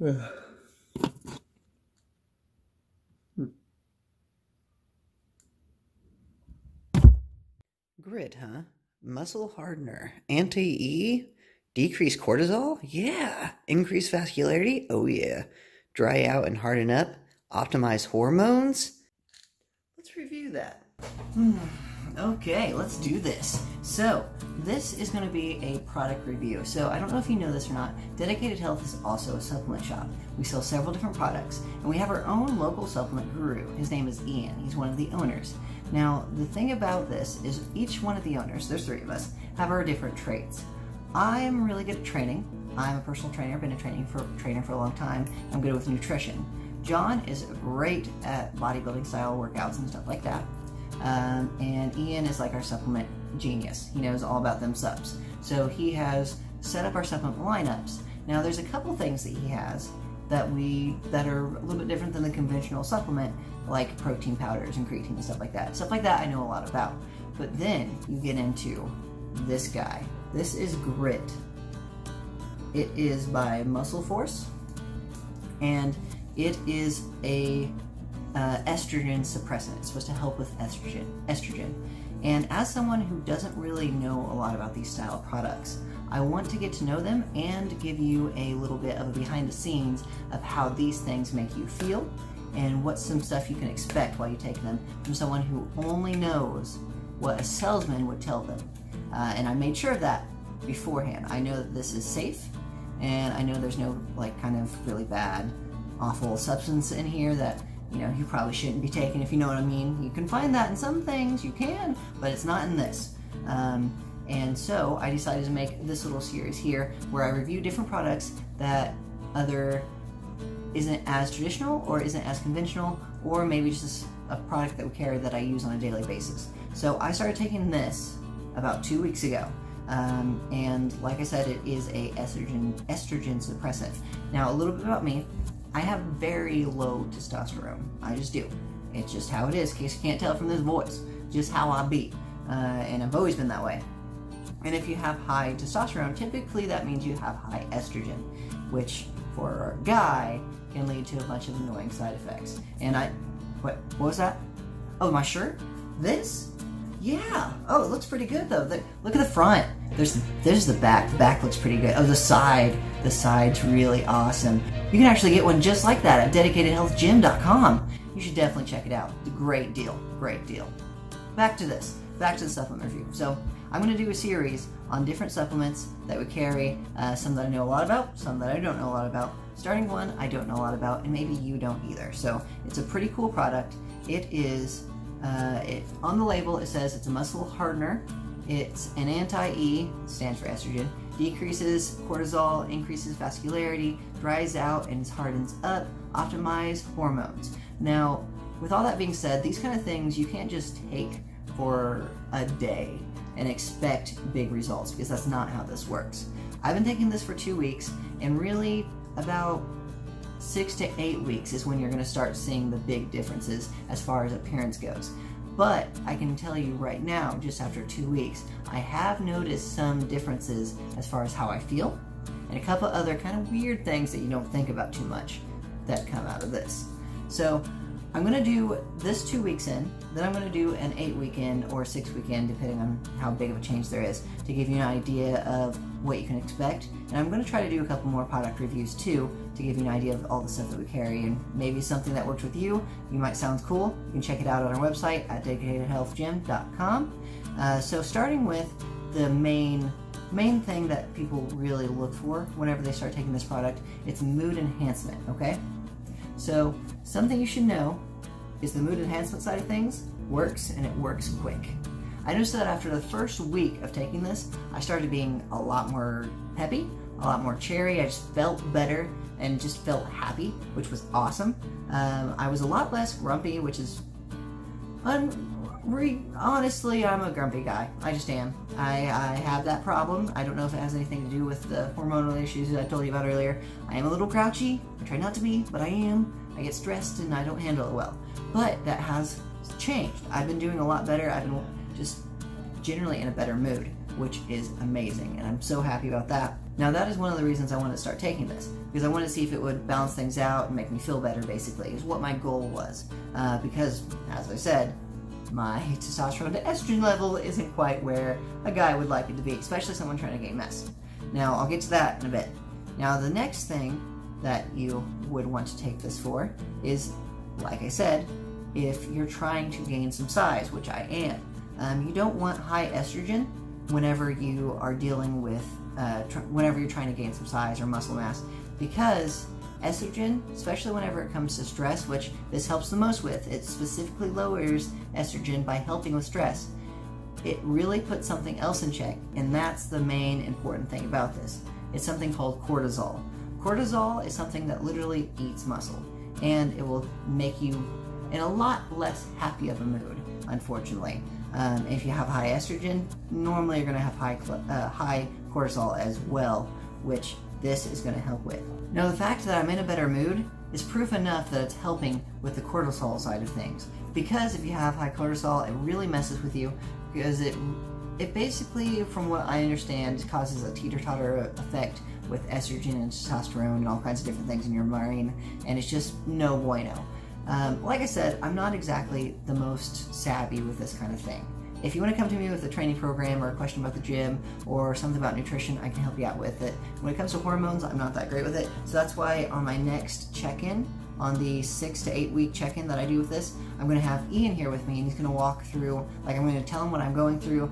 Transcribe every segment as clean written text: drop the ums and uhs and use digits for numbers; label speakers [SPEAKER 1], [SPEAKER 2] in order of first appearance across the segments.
[SPEAKER 1] Grit, huh? Muscle hardener. Anti-E? Decrease cortisol? Yeah. Increase vascularity? Oh yeah. Dry out and harden up? Optimize hormones? Let's review that. Okay, let's do this. So, this is going to be a product review. So, I don't know if you know this or not, Dedicated Health is also a supplement shop. We sell several different products, and we have our own local supplement guru. His name is Ian. He's one of the owners. Now, the thing about this is each one of the owners, there's 3 of us, have our different traits. I am really good at training. I'm a personal trainer, been a trainer for a long time. I'm good with nutrition. John is great at bodybuilding style workouts and stuff like that. And Ian is like our supplement genius. He knows all about them subs. So he has set up our supplement lineups. Now there's a couple things that he has that are a little bit different than the conventional supplement, like protein powders and creatine and stuff like that. Stuff like that I know a lot about. But then you get into this guy. This is Grit. It is by MuscleForce, and it is a estrogen suppressant. It's supposed to help with estrogen. And as someone who doesn't really know a lot about these style products, I want to get to know them and give you a little bit of a behind the scenes of how these things make you feel and what's some stuff you can expect while you take them from someone who only knows what a salesman would tell them. And I made sure of that beforehand. I know that this is safe, and I know there's no like kind of really bad, awful substance in here that you probably shouldn't be taking, if you know what I mean. You can find that in some things, you can, but it's not in this. And so I decided to make this little series here where I review different products that either isn't as traditional or isn't as conventional, or maybe just a product that we carry that I use on a daily basis. So I started taking this about 2 weeks ago. And like I said, it is a estrogen suppressant. Now a little bit about me. I have very low testosterone. I just do. It's just how it is, in case you can't tell from this voice. Just how I be. And I've always been that way. And if you have high testosterone, typically that means you have high estrogen, which for a guy can lead to a bunch of annoying side effects. And what was that? Oh, my shirt? This? Yeah. Oh, it looks pretty good though. Look at the front. There's the back. The back looks pretty good. Oh, the side. The side's really awesome. You can actually get one just like that at dedicatedhealthgym.com. You should definitely check it out. It's a great deal. Great deal. Back to this. Back to the supplement review. So I'm going to do a series on different supplements that we carry. Some that I know a lot about, some that I don't know a lot about. Starting one I don't know a lot about, and maybe you don't either. So it's a pretty cool product. It is, on the label it says it's a muscle hardener. It's an anti-E, stands for estrogen, decreases cortisol, increases vascularity, dries out and hardens up, optimize hormones. Now, with all that being said, these kind of things you can't just take for a day and expect big results, because that's not how this works. I've been taking this for 2 weeks, and really about 6 to 8 weeks is when you're going to start seeing the big differences as far as appearance goes. But I can tell you right now, just after 2 weeks, I have noticed some differences as far as how I feel, and a couple other kind of weird things that you don't think about too much that come out of this. So I'm going to do this 2 weeks in, then I'm going to do an 8 week in or 6 week in, depending on how big of a change there is, to give you an idea of what you can expect. And I'm going to try to do a couple more product reviews too, to give you an idea of all the stuff that we carry, and maybe something that works with you. You might sound cool. You can check it out on our website at dedicatedhealthgym.com. So starting with the main thing that people really look for whenever they start taking this product, it's mood enhancement, okay? So something you should know is the mood enhancement side of things works, and it works quick. I noticed that after the first week of taking this, I started being a lot more peppy, a lot more cheery. I just felt better and just felt happy, which was awesome. I was a lot less grumpy, which is, honestly, I'm a grumpy guy. I just am. I have that problem. I don't know if it has anything to do with the hormonal issues that I told you about earlier. I am a little grouchy. I try not to be, but I am. I get stressed and I don't handle it well. But that has changed. I've been doing a lot better. I've been just generally in a better mood. which is amazing, and I'm so happy about that. Now that is one of the reasons I wanted to start taking this, because I wanted to see if it would balance things out and make me feel better, basically, is what my goal was. Because, as I said, my testosterone to estrogen level isn't quite where a guy would like it to be, especially someone trying to gain mass. Now, I'll get to that in a bit. Now, the next thing that you would want to take this for is, like I said, if you're trying to gain some size, which I am. You don't want high estrogen whenever you are dealing with, whenever you're trying to gain some size or muscle mass, because estrogen, especially whenever it comes to stress, which this helps the most with, it specifically lowers estrogen by helping with stress. It really puts something else in check, and that's the main important thing about this. It's something called cortisol. Cortisol is something that literally eats muscle, and it will make you in a lot less happy of a mood, unfortunately. If you have high estrogen, normally you're going to have high cortisol as well, which this is going to help with. Now, the fact that I'm in a better mood is proof enough that it's helping with the cortisol side of things. Because if you have high cortisol, it really messes with you, because it basically, from what I understand, causes a teeter-totter effect with estrogen and testosterone and all kinds of different things in your brain, and it's just no bueno. Like I said, I'm not exactly the most savvy with this kind of thing. If you want to come to me with a training program or a question about the gym or something about nutrition, I can help you out with it. When it comes to hormones, I'm not that great with it, so that's why on my next check-in, on the 6 to 8 week check-in that I do with this, I'm going to have Ian here with me, and he's going to walk through, like, I'm going to tell him what I'm going through,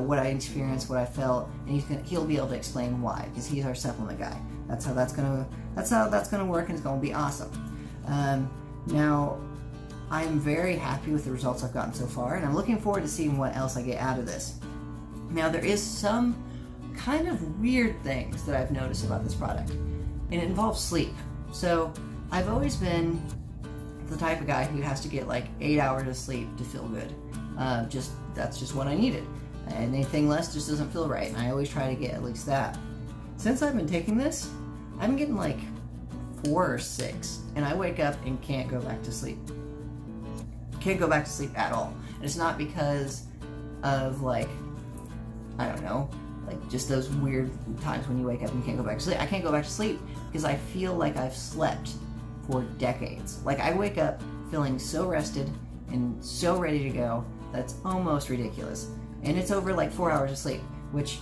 [SPEAKER 1] what I experienced, what I felt, and he'll be able to explain why, because he's our supplement guy. That's how that's gonna work, and it's going to be awesome. Now, I'm very happy with the results I've gotten so far, and I'm looking forward to seeing what else I get out of this. Now, there is some kind of weird things that I've noticed about this product, and it involves sleep. So, I've always been the type of guy who has to get like 8 hours of sleep to feel good. That's just what I needed. And anything less just doesn't feel right, and I always try to get at least that. Since I've been taking this, I'm getting like 4 or 6, and I wake up and can't go back to sleep. Can't go back to sleep at all. And it's not because of, like, I don't know, like just those weird times when you wake up and you can't go back to sleep. I can't go back to sleep because I feel like I've slept for decades. Like, I wake up feeling so rested and so ready to go that's almost ridiculous. And it's over like 4 hours of sleep, which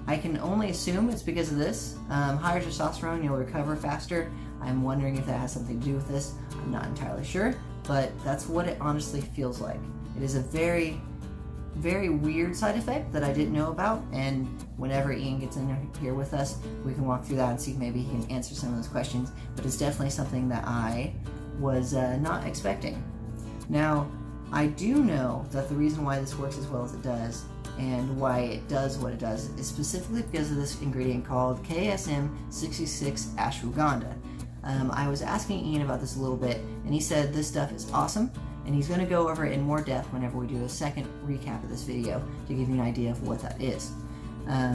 [SPEAKER 1] I can only assume it's because of this. Higher testosterone, you'll recover faster. I'm wondering if that has something to do with this. I'm not entirely sure, but that's what it honestly feels like. It is a very, very weird side effect that I didn't know about, and whenever Ian gets in here with us, we can walk through that and see if maybe he can answer some of those questions, but it's definitely something that I was not expecting. Now, I do know that the reason why this works as well as it does, and why it does what it does, is specifically because of this ingredient called KSM-66 Ashwagandha. I was asking Ian about this a little bit, and he said this stuff is awesome, and he's going to go over it in more depth whenever we do a second recap of this video to give you an idea of what that is.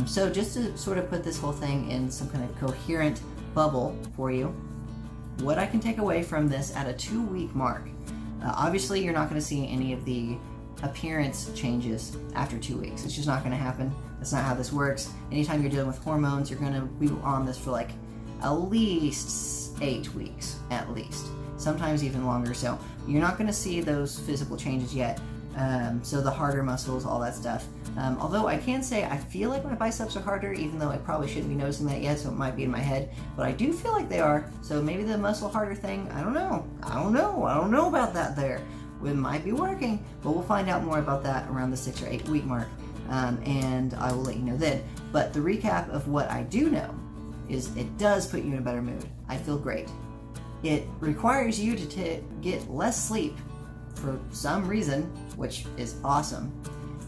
[SPEAKER 1] So just to sort of put this whole thing in some kind of coherent bubble for you, what I can take away from this at a 2-week mark. Obviously, you're not going to see any of the appearance changes after 2 weeks. It's just not going to happen. That's not how this works. Anytime you're dealing with hormones, you're going to be on this for like at least 8 weeks, at least. Sometimes even longer. So you're not going to see those physical changes yet. So the harder muscles, all that stuff. Although I can say I feel like my biceps are harder, even though I probably shouldn't be noticing that yet, so it might be in my head. But I do feel like they are. So maybe the muscle harder thing, I don't know. I don't know about that there. It might be working, but we'll find out more about that around the 6 or 8 week mark. And I will let you know then. But the recap of what I do know is it does put you in a better mood. I feel great. It requires you to get less sleep for some reason, which is awesome.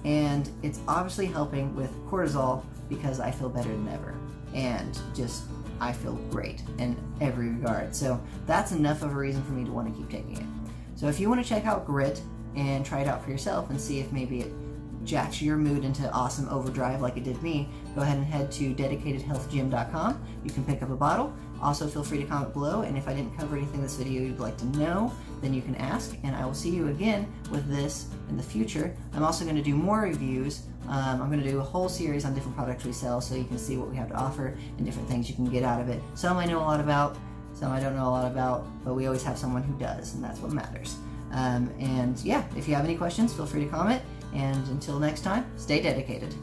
[SPEAKER 1] And it's obviously helping with cortisol because I feel better than ever. And just, I feel great in every regard. So that's enough of a reason for me to want to keep taking it. So if you want to check out Grit and try it out for yourself and see if maybe it jacks your mood into awesome overdrive like it did me, go ahead and head to dedicatedhealthgym.com. You can pick up a bottle. Also, feel free to comment below, and if I didn't cover anything in this video you'd like to know, then you can ask, and I will see you again with this in the future. I'm also going to do more reviews
[SPEAKER 2] I'm going to do a whole series on different products we sell so you can see what we have to offer and different things you can get out of it. Some I know a lot about, some I don't know a lot about, but we always have someone who does, and that's what matters. And yeah, if you have any questions, feel free to comment, and until next time, stay dedicated.